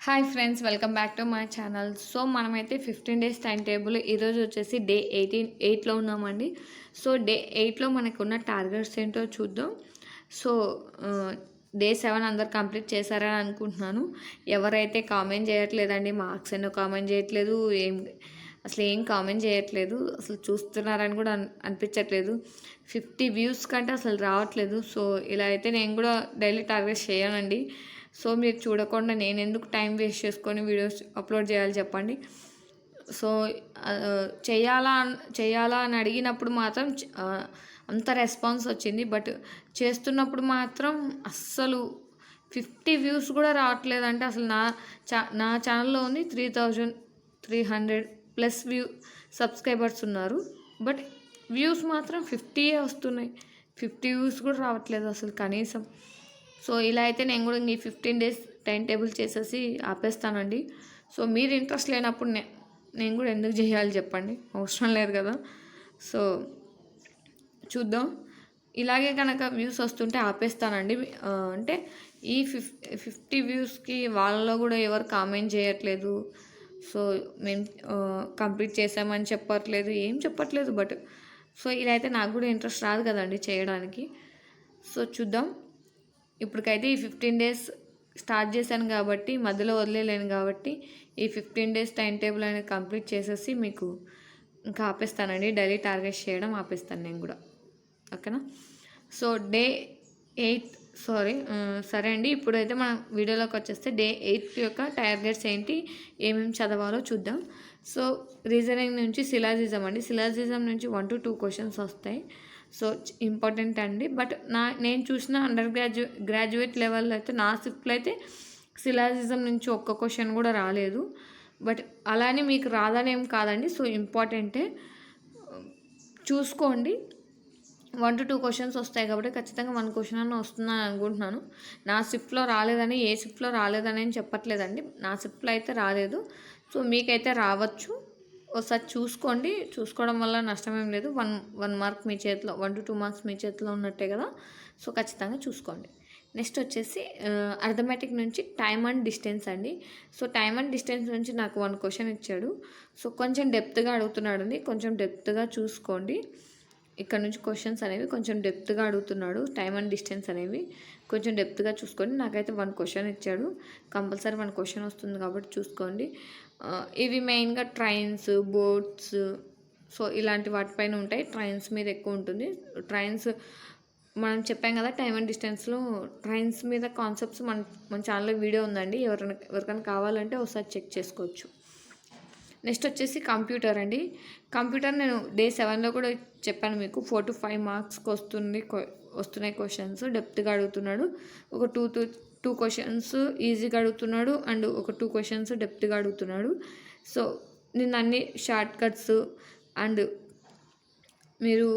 Hi friends, welcome back to my channel. So మనమైతే 15 days time table ఈరోజు వచ్చేసి day 8లో ఉన్నామండి. సో డే 8లో మనకున్న టార్గెట్స్ ఏంటో చూద్దాం. సో డే 7 అందరు కంప్లీట్ చేశారని అనుకుంటున్నాను. ఎవరైతే కామెంట్ చేయట్లేదండి, మార్క్స్ ఎన్నో కామెంట్ చేయట్లేదు, అసలు ఏం కామెంట్ చేయట్లేదు, అసలు చూస్తున్నారని కూడా అనిపించట్లేదు. 50 వ్యూస్ కంటే అసలు రావట్లేదు. సో ఇలా అయితే నేను కూడా డైలీ టార్గెట్స్ చేయనండి. సో మీరు చూడకుండా నేను ఎందుకు టైం వేస్ట్ చేసుకొని వీడియోస్ అప్లోడ్ చేయాలి చెప్పండి. సో చేయాలా అని అడిగినప్పుడు మాత్రం అంత రెస్పాన్స్ వచ్చింది. బట్ చేస్తున్నప్పుడు మాత్రం అస్సలు 50 వ్యూస్ కూడా రావట్లేదంటే అసలు నా ఛానల్లో ఉంది 3300+ సబ్స్క్రైబర్స్ ఉన్నారు. బట్ వ్యూస్ మాత్రం 50 వస్తున్నాయి. 50 వ్యూస్ కూడా రావట్లేదు అసలు కనీసం. సో ఇలా అయితే నేను కూడా ఈ 15 డేస్ టైం టేబుల్ చేసేసి ఆపేస్తానండి. సో మీరు ఇంట్రెస్ట్ లేనప్పుడు నేను కూడా ఎందుకు చేయాలి చెప్పండి, అవసరం లేదు కదా. సో చూద్దాం, ఇలాగే కనుక వ్యూస్ వస్తుంటే ఆపేస్తానండి. అంటే ఈ 50 వ్యూస్కి వాళ్ళలో కూడా ఎవరు కామెంట్ చేయట్లేదు. సో మేము కంప్లీట్ చేసామని చెప్పట్లేదు, ఏం చెప్పట్లేదు. బట్ సో ఇలా అయితే నాకు కూడా ఇంట్రెస్ట్ రాదు కదండి చేయడానికి. సో చూద్దాం. ఇప్పటికైతే ఈ 15 డేస్ స్టార్ట్ చేశాను కాబట్టి మధ్యలో వదిలేలేను కాబట్టి ఈ 15 డేస్ టైం టేబుల్ అనేది కంప్లీట్ చేసేసి మీకు ఇంకా ఆపేస్తానండి. డైలీ టార్గెట్స్ చేయడం ఆపేస్తాను నేను కూడా, ఓకేనా. సో డే 8 సరే అండి. ఇప్పుడైతే మనం వీడియోలోకి వచ్చేస్తే డే 8 యొక్క టార్గెట్స్ ఏంటి, ఏమేమి చదవాలో చూద్దాం. సో రీజనింగ్ నుంచి సిలాజిజం అండి. సిలాజిజం నుంచి 1 to 2 క్వశ్చన్స్ వస్తాయి. సో ఇంపార్టెంట్ అండి. బట్ నేను చూసిన గ్రాడ్యుయేట్ లెవెల్లో అయితే నా షిఫ్ట్లో అయితే సిలాజిజం నుంచి ఒక్క క్వశ్చన్ కూడా రాలేదు. బట్ అలానే మీకు రాదనేం కాదండి. సో ఇంపార్టెంటే, చూసుకోండి. 1 to 2 క్వశ్చన్స్ వస్తాయి కాబట్టి ఖచ్చితంగా 1 క్వశ్చన్ అన్న వస్తుందని అనుకుంటున్నాను. నా షిఫ్ట్లో రాలేదని, ఏ షిఫ్ట్లో రాలేదని ఏం చెప్పట్లేదండి. నా షిఫ్ట్లో అయితే రాలేదు. సో మీకైతే రావచ్చు. ఒకసారి చూసుకోండి. చూసుకోవడం వల్ల నష్టమేం లేదు. 1 మార్క్ మీ చేతిలో, 1 to 2 మార్క్స్ మీ చేతిలో ఉన్నట్టే కదా. సో ఖచ్చితంగా చూసుకోండి. నెక్స్ట్ వచ్చేసి అర్థమెటిక్ నుంచి టైమ్ అండ్ డిస్టెన్స్ అండి. సో టైమ్ అండ్ డిస్టెన్స్ నుంచి నాకు 1 క్వశ్చన్ ఇచ్చాడు. సో కొంచెం డెప్త్గా అడుగుతున్నాడండి, కొంచెం డెప్త్గా చూసుకోండి. ఇక్కడ నుంచి క్వశ్చన్స్ అనేవి కొంచెం డెప్త్గా అడుగుతున్నాడు. టైమ్ అండ్ డిస్టెన్స్ అనేవి కొంచెం డెప్త్గా చూసుకోండి. నాకైతే 1 క్వశ్చన్ ఇచ్చాడు. కంపల్సరీ 1 క్వశ్చన్ వస్తుంది కాబట్టి చూసుకోండి. ఇవి మెయిన్గా ట్రైన్స్, బోట్స్, సో ఇలాంటి వాటిపైన ఉంటాయి. ట్రైన్స్ మీద ఎక్కువ ఉంటుంది. ట్రైన్స్ మనం చెప్పాం కదా, టైమ్ అండ్ డిస్టెన్స్లో ట్రైన్స్ మీద కాన్సెప్ట్స్ మన ఛానల్లో వీడియో ఉందండి. ఎవరికైనా కావాలంటే ఒకసారి చెక్ చేసుకోవచ్చు. నెక్స్ట్ వచ్చేసి కంప్యూటర్ అండి. కంప్యూటర్ నేను డే 7లో కూడా చెప్పాను మీకు, 4 to 5 మార్క్స్కి వస్తున్నాయి క్వశ్చన్స్. డెప్త్గా అడుగుతున్నాడు. ఒక 2 క్వశ్చన్స్ ఈజీగా అడుగుతున్నాడు అండ్ ఒక 2 క్వశ్చన్స్ డెప్త్గా అడుగుతున్నాడు. సో నిన్న అన్ని షార్ట్ కట్స్ అండ్ మీరు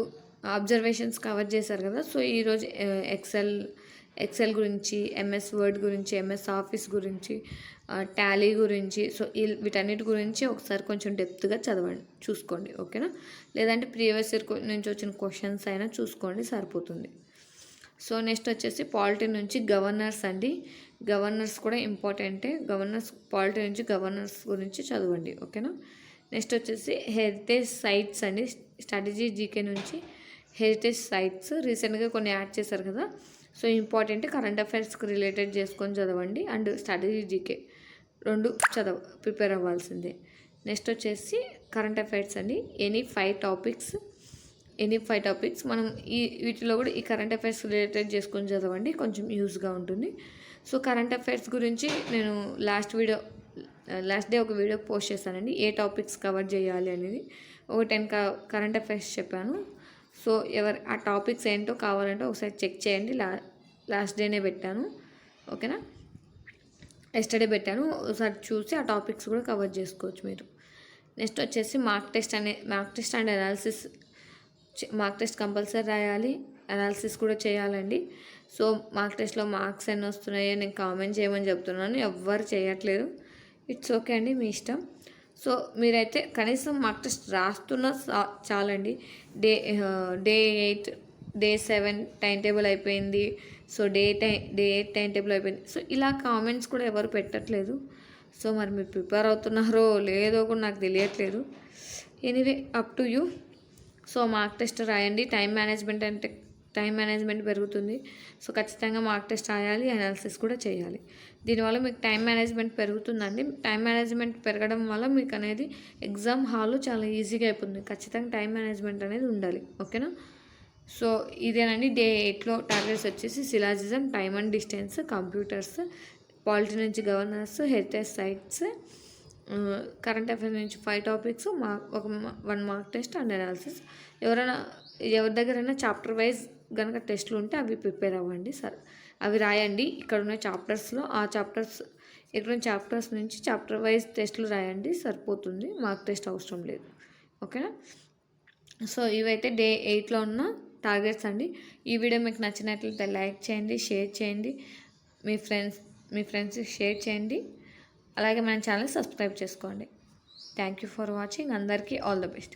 అబ్జర్వేషన్స్ కవర్ చేశారు కదా. సో ఈరోజు ఎక్సెల్ గురించి, ఎంఎస్ వర్డ్ గురించి, ఎంఎస్ ఆఫీస్ గురించి, టాలీ గురించి, సో వీటన్నిటి గురించి ఒకసారి కొంచెం డెప్త్గా చూసుకోండి, ఓకేనా. లేదంటే ప్రీవియస్ ఇయర్ నుంచి వచ్చిన క్వశ్చన్స్ అయినా చూసుకోండి, సరిపోతుంది. సో నెక్స్ట్ వచ్చేసి పాలిటీ నుంచి గవర్నర్స్ అండి. గవర్నర్స్ కూడా ఇంపార్టెంటే. పాలిటీ నుంచి గవర్నర్స్ గురించి చదవండి, ఓకేనా. నెక్స్ట్ వచ్చేసి హెరిటేజ్ సైట్స్ అండి. స్ట్రాటజీ జీకే నుంచి హెరిటేజ్ సైట్స్ రీసెంట్గా కొన్ని యాడ్ చేశారు కదా. సో ఇంపార్టెంట్, కరెంట్ అఫైర్స్కి రిలేటెడ్ చేసుకొని చదవండి అండ్ స్ట్రాటజీ జీకే 2 ప్రిపేర్ అవ్వాల్సిందే. నెక్స్ట్ వచ్చేసి కరెంట్ అఫైర్స్ అండి. ఎనీ 5 టాపిక్స్ మనం వీటిలో కూడా ఈ కరెంట్ అఫైర్స్ రిలేటెడ్ చేసుకొని చదవండి, కొంచెం యూస్గా ఉంటుంది. సో కరెంట్ అఫైర్స్ గురించి నేను లాస్ట్ డే ఒక వీడియో పోస్ట్ చేశానండి, ఏ టాపిక్స్ కవర్ చేయాలి అనేది. ఒక 10 కరెంట్ అఫైర్స్ చెప్పాను. సో ఆ టాపిక్స్ ఏంటో కావాలంటే ఒకసారి చెక్ చేయండి. లాస్ట్ డేనే పెట్టాను, ఓకేనా. ఎస్టర్డే పెట్టాను, ఒకసారి చూసి ఆ టాపిక్స్ కూడా కవర్ చేసుకోవచ్చు మీరు. నెక్స్ట్ వచ్చేసి mark test and analysis. Mark test compulsory రాయాలి, అనాలిసిస్ కూడా చేయాలండి. సో మార్క్ టెస్ట్లో మార్క్స్ ఎన్ని వస్తున్నాయో నేను కామెంట్ చేయమని చెప్తున్నాను, ఎవ్వరు చేయట్లేదు. ఇట్స్ ఓకే అండి, మీ ఇష్టం. సో మీరైతే కనీసం మార్క్ టెస్ట్ రాస్తున్నా చాలండి. డే 8 డే 7 టైం టేబుల్ అయిపోయింది. సో డే 8 టైం టేబుల్ అయిపోయింది. సో ఇలా కామెంట్స్ కూడా ఎవరు పెట్టట్లేదు. సో మరి మీరు ప్రిపేర్ అవుతున్నారో లేదో కూడా నాకు తెలియట్లేదు. Anyway up to you. So mark test రాయండి. టైం మేనేజ్మెంట్ పెరుగుతుంది. సో ఖచ్చితంగా మార్క్ టెస్ట్ రాయాలి, అనాలిసిస్ కూడా చేయాలి. దీనివల్ల మీకు టైం మేనేజ్మెంట్ పెరుగుతుందండి. టైం మేనేజ్మెంట్ పెరగడం వల్ల మీకు అనేది ఎగ్జామ్ హాల్లో చాలా ఈజీగా అయిపోతుంది. ఖచ్చితంగా టైం మేనేజ్మెంట్ అనేది ఉండాలి. ఓకేనా? సో ఇదేనండి డే 8లో టార్గెట్స్ వచ్చేసి syllogism, time and distance, computers, polity నుంచి governors, heritage sites, current affairs నుంచి 5 topics, 1 mark test and analysis. ఎవరి దగ్గరైనా చాప్టర్ వైజ్ కనుక టెస్ట్లు ఉంటే అవి ప్రిపేర్ అవ్వండి. సరే అవి రాయండి. ఇక్కడ ఉన్న చాప్టర్స్లో ఇక్కడ ఉన్న చాప్టర్స్ నుంచి చాప్టర్ వైజ్ టెస్ట్లు రాయండి, సరిపోతుంది. మార్క్ టెస్ట్ అవసరం లేదు. ఓకేనా? సో ఇవైతే డే 8లో ఉన్న టార్గెట్స్ అండి. ఈ వీడియో మీకు నచ్చినట్లయితే లైక్ చేయండి, షేర్ చేయండి, మీ ఫ్రెండ్స్కి షేర్ చేయండి. అలాగే మన ఛానల్ సబ్స్క్రైబ్ చేసుకోండి. Thank you for watching. అందరికీ ఆల్ ద బెస్ట్.